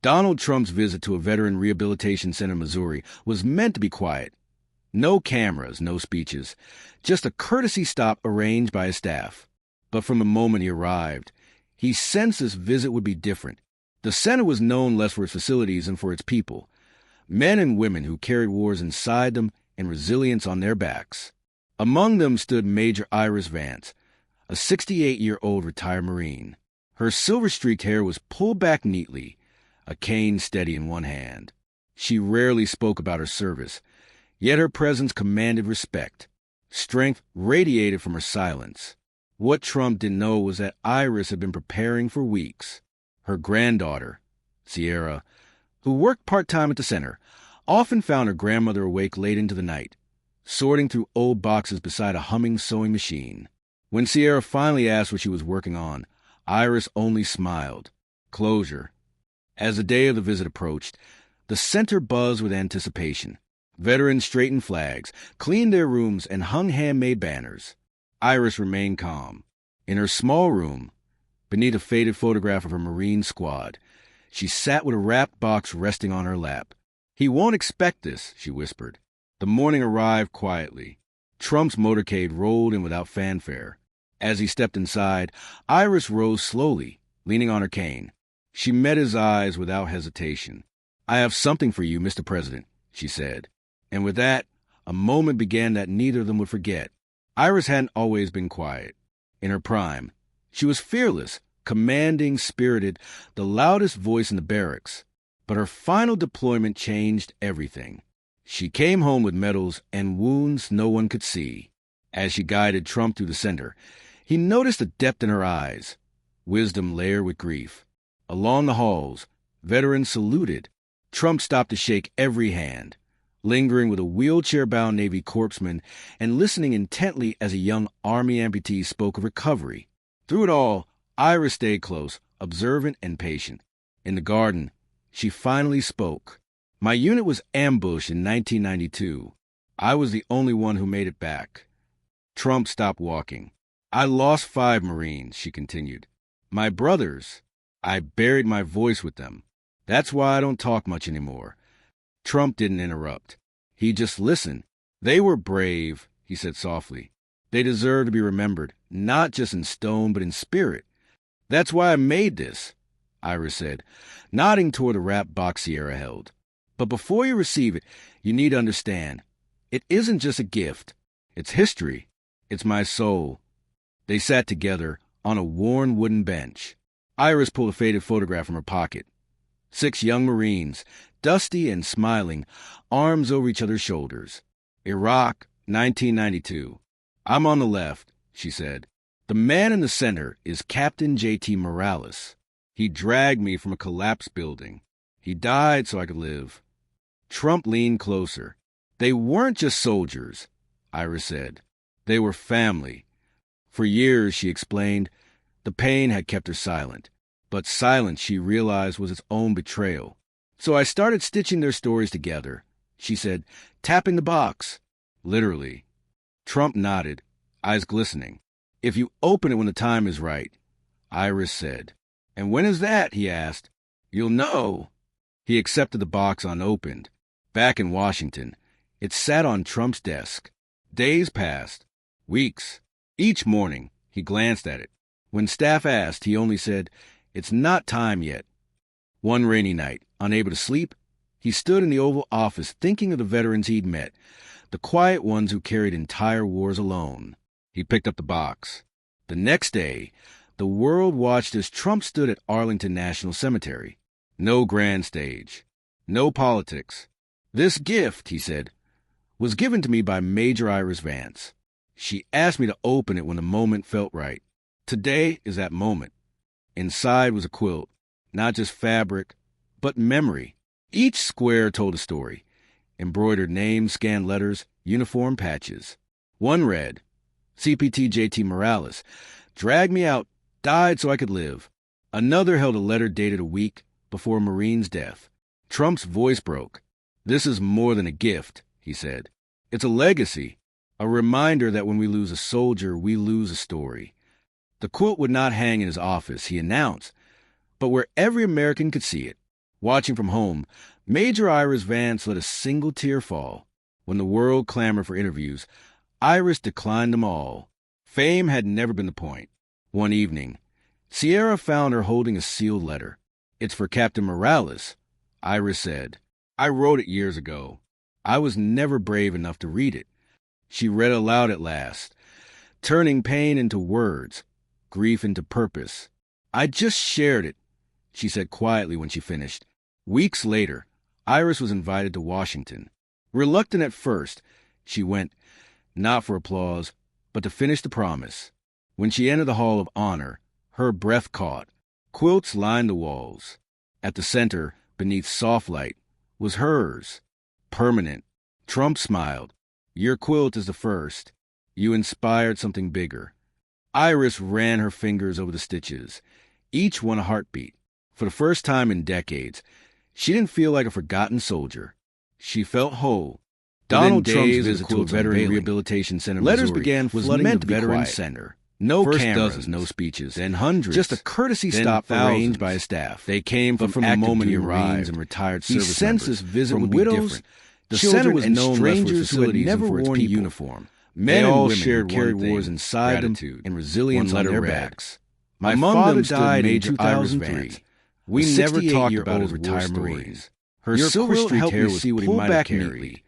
Donald Trump's visit to a veteran rehabilitation center in Missouri was meant to be quiet. No cameras, no speeches, just a courtesy stop arranged by his staff. But from the moment he arrived, he sensed this visit would be different. The center was known less for its facilities than for its people, men and women who carried wars inside them and resilience on their backs. Among them stood Major Iris Vance, a 68-year-old retired Marine. Her silver-streaked hair was pulled back neatly, a cane steady in one hand. She rarely spoke about her service, yet her presence commanded respect. Strength radiated from her silence. What Trump didn't know was that Iris had been preparing for weeks. Her granddaughter, Sierra, who worked part-time at the center, often found her grandmother awake late into the night, sorting through old boxes beside a humming sewing machine. When Sierra finally asked what she was working on, Iris only smiled. Closure. As the day of the visit approached, the center buzzed with anticipation. Veterans straightened flags, cleaned their rooms, and hung handmade banners. Iris remained calm. In her small room, beneath a faded photograph of her Marine squad, she sat with a wrapped box resting on her lap. "He won't expect this," she whispered. The morning arrived quietly. Trump's motorcade rolled in without fanfare. As he stepped inside, Iris rose slowly, leaning on her cane. She met his eyes without hesitation. "I have something for you, Mr. President," she said. And with that, a moment began that neither of them would forget. Iris hadn't always been quiet. In her prime, she was fearless, commanding, spirited, the loudest voice in the barracks. But her final deployment changed everything. She came home with medals and wounds no one could see. As she guided Trump through the center, he noticed the depth in her eyes, wisdom layered with grief. Along the halls, veterans saluted. Trump stopped to shake every hand, lingering with a wheelchair-bound Navy corpsman and listening intently as a young Army amputee spoke of recovery. Through it all, Iris stayed close, observant and patient. In the garden, she finally spoke. "My unit was ambushed in 1992. I was the only one who made it back." Trump stopped walking. "I lost 5 Marines," she continued. "My brothers, I buried my voice with them. That's why I don't talk much anymore." Trump didn't interrupt. He just listened. "They were brave," he said softly. "They deserve to be remembered, not just in stone, but in spirit. That's why I made this," Iris said, nodding toward the wrapped box Sierra held. "But before you receive it, you need to understand. It isn't just a gift. It's history. It's my soul." They sat together on a worn wooden bench. Iris pulled a faded photograph from her pocket. 6 young Marines, dusty and smiling, arms over each other's shoulders. "Iraq, 1992. I'm on the left," she said. "The man in the center is Captain J.T. Morales. He dragged me from a collapsed building. He died so I could live." Trump leaned closer. "They weren't just soldiers," Iris said. "They were family." For years, she explained, the pain had kept her silent. But silence, she realized, was its own betrayal. "So I started stitching their stories together," she said, tapping the box. "Literally." Trump nodded, eyes glistening. "If you open it when the time is right," Iris said. "And when is that?" he asked. "You'll know." He accepted the box unopened. Back in Washington, it sat on Trump's desk. Days passed. Weeks. Each morning, he glanced at it. When staff asked, he only said, "It's not time yet." One rainy night, unable to sleep, he stood in the Oval Office thinking of the veterans he'd met, the quiet ones who carried entire wars alone. He picked up the box. The next day, the world watched as Trump stood at Arlington National Cemetery. No grand stage. No politics. "This gift," he said, "was given to me by Major Iris Vance. She asked me to open it when the moment felt right. Today is that moment." Inside was a quilt, not just fabric, but memory. Each square told a story. Embroidered names, scanned letters, uniform patches. One read, "CPT J.T. Morales, dragged me out, died so I could live." Another held a letter dated a week before a Marine's death. Trump's voice broke. "This is more than a gift," he said. "It's a legacy, a reminder that when we lose a soldier, we lose a story." The quilt would not hang in his office, he announced, but where every American could see it. Watching from home, Major Iris Vance let a single tear fall. When the world clamored for interviews, Iris declined them all. Fame had never been the point. One evening, Sierra found her holding a sealed letter. "It's for Captain Morales," Iris said. "I wrote it years ago. I was never brave enough to read it." She read aloud at last, turning pain into words, grief into purpose. "I just shared it," she said quietly when she finished. Weeks later, Iris was invited to Washington. Reluctant at first, she went, not for applause, but to finish the promise. When she entered the Hall of Honor, her breath caught. Quilts lined the walls. At the center, beneath soft light, was hers, permanent. Trump smiled. "Your quilt is the first. You inspired something bigger." Iris ran her fingers over the stitches, each one a heartbeat. For the first time in decades, she didn't feel like a forgotten soldier. She felt whole. Donald Trump's visit to a veteran rehabilitation center, letters began flooding the veteran center. No cameras, no speeches, then hundreds. Just a courtesy stop arranged by his staff. They came from the moment he arrived and retired service members. This visit would be different. The center was known for strangers who had never worn a uniform. Men and women shared carried wars inside them and resilience on their backs. My father died in 2003. We never talked about his retired Marines. Her silver streaked hair was pulled back neatly.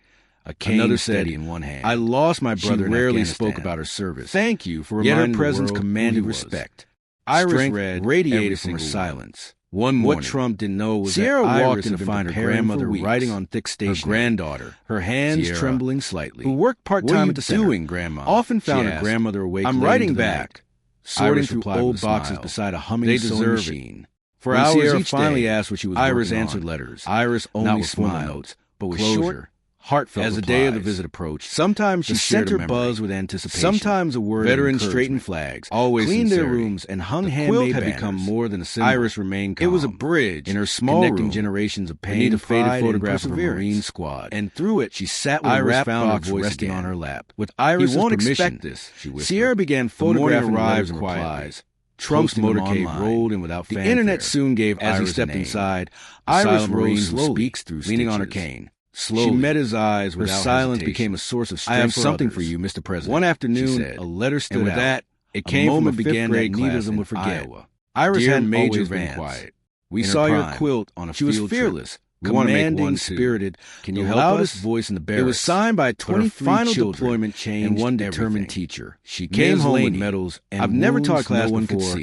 A cane steady in one hand. "I lost my brother in Afghanistan. She rarely spoke about her service. Thank you for reminding her presence commanded respect." Iris read radiated from her silence. One morning, what Trump didn't know was Sierra that walked in to find her grandmother writing on thick stationery. Her granddaughter, her hands Sierra, trembling slightly, who worked part-time at the center, doing, Grandma? Often found her grandmother awake. "I'm writing back," sorting through old boxes beside a humming sewing machine. For hours Sierra finally asked what she was Iris answered letters. Iris only smiled, notes, but with short, heartfelt as the day of the visit approached. Sometimes she shared a buzzed with anticipation. Sometimes a word. Veterans straightened flags, always cleaned their rooms, and hung handmade banners. The quilt had become more than a symbol. Iris remained calm. It was a bridge in her small connecting room, generations of pain, a faded photograph of a Marine squad, and through it she sat with Iris found her voice resting on her lap. With Iris' permission, this, she whispered. Sierra began photographing arrives and replies. Trump's motorcade rolled in without fanfare. The internet soon gave Iris as he stepped inside. Iris rose slowly, leaning on her cane. Slowly, she met his eyes without hesitation. Her silence became a source of strength. "I have something for you, Mr. President." One afternoon, a letter stood out. And with that, it came from a fifth grade class neither of them would forget. Iowa. Iris had Major Vance. Quiet. "We saw your quilt on a field trip. She was fearless, commanding, spirited. Can you help us?" Loudest voice in the barracks. It was signed by 23 final deployment changed and one determined teacher. She came home with medals and I've never taught class no before.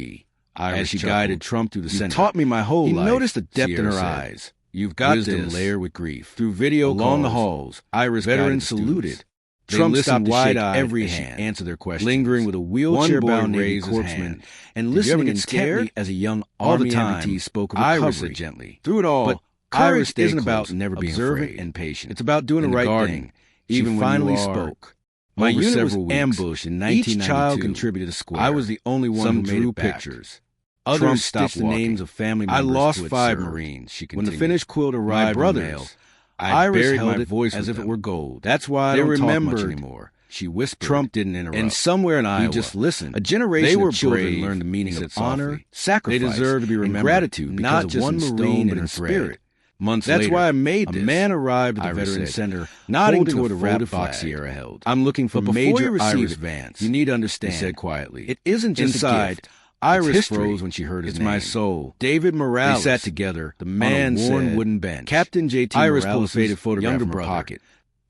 As she guided Trump through the center. "You taught me my whole life." He noticed the depth in her eyes. "You've got wisdom layered with grief." Through video along the halls, Iris veterans saluted. Trump stopped wide-eyed every hand, answer their questions, lingering with a wheelchair-bound Navy corpsman, and listening intently as a young Army amputee spoke of recovery. Iris said gently, "Through it all, but courage isn't about never being afraid and patient. It's about doing the right thing, even when finally spoke." My unit was ambushed in 1992. Each child contributed a square. I was the only one who drew pictures. Others stopped the names of family members. "I lost 5 Marines," she continued. "When the finished quilt arrived, my brothers, I buried my voice as if it were gold. That's why I don't talk much anymore." She whispered. Trump didn't interrupt. And somewhere in Iowa, he just listened. A generation of children learned the meaning of honor, sacrifice, they deserve to be remembered, and gratitude, not just one Marine but in spirit. Months later, that's why I made this. A man arrived at the Veterans Center, nodding toward a wrapped box Sierra held. "I'm looking for Major Iris Vance. You need to understand," he said quietly. "It isn't just inside." A gift. Iris froze when she heard his name. "It's my soul. David Morales." They sat together. The man on a worn wooden bench. Captain J.T. Iris pulled a faded photograph from her pocket.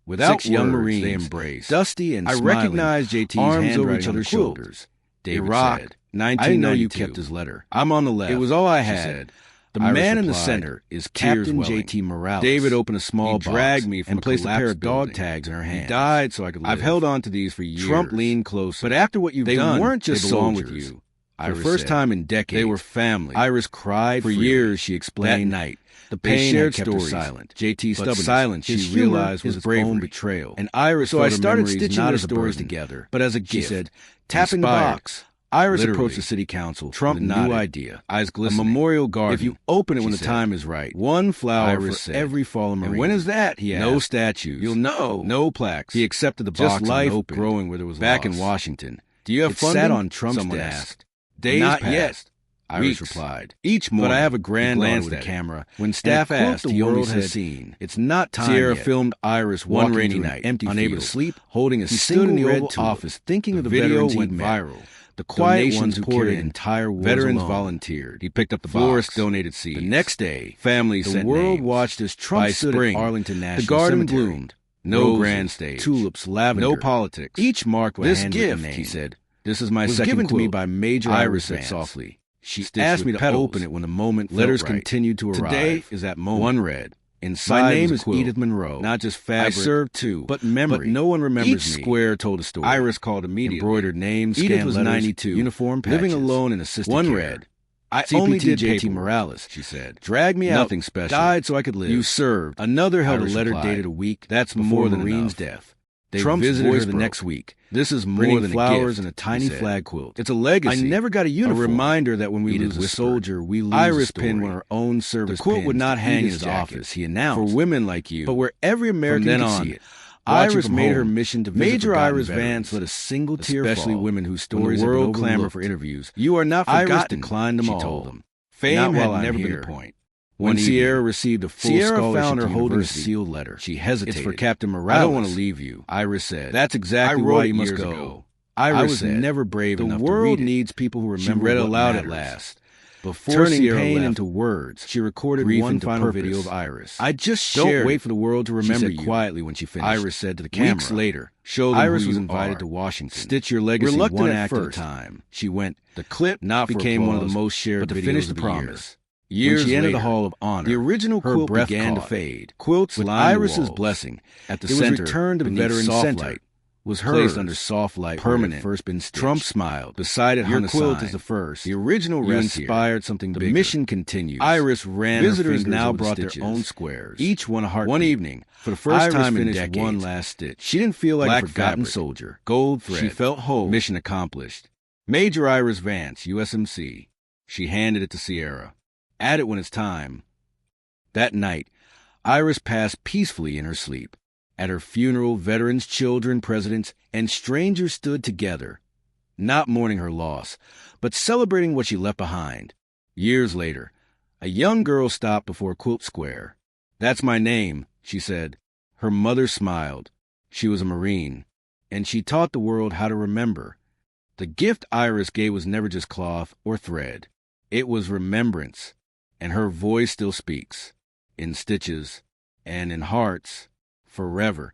Without 6 young Marines, they embraced. Dusty and smiling, I recognized J.T.'s arms over each other's shoulders. David said, "I know you kept his letter. I'm on the left." "It was all I had." "The man in the center is Captain J.T. Morales." David opened a small box, dragged me from and placed a pair of dog tags in her hand. "He died so I could live. I've held on to these for years." Trump leaned closer. "But after what you've done, they weren't just soldiers with you. For the first time in decades, they were family." Iris cried for years. She explained that night. The pain had kept her silent. JT's silence, she realized, was his own betrayal. And Iris, so I started stitching their stories together. But as a gift, she said, "Tapping the box." Iris approached the city council. Trump with a new idea. Eyes glistening. A memorial garden. If you open it when the time is right. One flower for every fallen Marine. "And when is that?" he asked. "No statues. You'll know. No plaques." He accepted the box. Just life growing where there was back in Washington. "Do you have funding?" Sat on Trump's desk. Days passed. Iris replied. Each morning, but I have a granddaughter with a camera. When staff asked, each morning, but I have a granddaughter with a camera. When staff asked, he only said, "It's not time Sierra yet." filmed Iris One walking rainy through an night, empty unable field, to sleep, holding a he stood single in the red Oval tulip. Office thinking of the video veterans went he'd met. viral. The quiet Donations ones who poured carried in. entire wars Veterans alone. volunteered. He picked up the Florists box. donated seeds. The next day, Families the sent world names. watched as Trump By stood spring, at Arlington National the garden Cemetery. bloomed. No Roses, grand stage, tulips, lavender, no politics. each marked with a This handwritten gift, name. he said, "This is my was second given to me quilt." by Major Iris said Vance. softly. She Stitched asked me with to petals. open it when the moment Letters felt right. continued to arrive. Today is that moment. One read, Inside "My name was a is quilt, Edith Monroe. not just I fabric, served too, but memory. But no one remembers Each me." square told a story. Iris called immediately. Embroidered names, Edith scanned was letters, 92, uniform living patches. alone in assisted One care. read, "I CPT only did JT paperwork," Morales, she said. "Dragged me out. Nothing special. Died so I could live. You served." Another held Iris a letter replied. dated a week. That's before more than Marine's enough. death. They Trump's visited voice her the broke. next week. "This is more Bringing than flowers a and a gift," tiny he said. flag quilt. "It's a legacy. "I never got a uniform. A reminder that when we Edith lose a whispered. soldier, we lose Iris a story." pinned one of her own service The quilt pins would not to hang in Edith's his jacket. office, he announced. "For women like you." But where every American then could on, see it, watching Iris from made her home, mission to visit Major forgotten Iris veterans, Vance let a single tear especially fall. women whose When stories the have been world clamored overlooked. for interviews. "You are not Iris forgotten," declined them she all. told them. Fame "Not had while I'm never been here." the point. When One Sierra evening, received a full Sierra scholarship found her to holding a university, sealed letter. she hesitated. "It's for Captain Morales. "I don't want to leave you," Iris said. "That's exactly I wrote why it you must years go." ago. Iris I was said, never brave "The enough to world read it." needs people who She remember read what aloud matters. at last. Before Turning Sierra pain left, into words, she recorded grief one into final purpose. video of Iris. "I just Don't shared wait it," for the world to she remember said you. quietly when she finished. Iris said to the camera. Weeks later, Show them Iris who was you invited are. to Washington. Stitch your legacy Reluctant one at act first, at a time. she went. The clip Not for became one of the applause, most shared but to videos finish the of the promise. Years When she entered later, the Hall of Honor, the original her quilt breath began to caught. fade. Quilts With lined the Iris's walls. blessing at the It was center, returned to the beneath veteran soft center. light, was placed hers, under soft light permanent. where it first been stitched. Trump smiled. Beside it "Your hung a quilt sign. is the first. The original You rests here. inspired something The bigger. mission continues." Iris ran her Visitors fingers now over the brought their stitches. own squares. Each one a heartbeat. One evening, for the first Iris time in finished decades, one last stitch. she didn't feel like Black a forgotten fabric, soldier. gold thread. She felt whole. Mission accomplished. Major Iris Vance, USMC. She handed it to Sierra. "Add it when it's time." That night, Iris passed peacefully in her sleep. At her funeral, veterans, children, presidents, and strangers stood together, not mourning her loss, but celebrating what she left behind. Years later, a young girl stopped before a quilt square. "That's my name," she said. Her mother smiled. She was a Marine, and she taught the world how to remember. The gift Iris gave was never just cloth or thread. It was remembrance, and her voice still speaks, in stitches and in hearts, forever.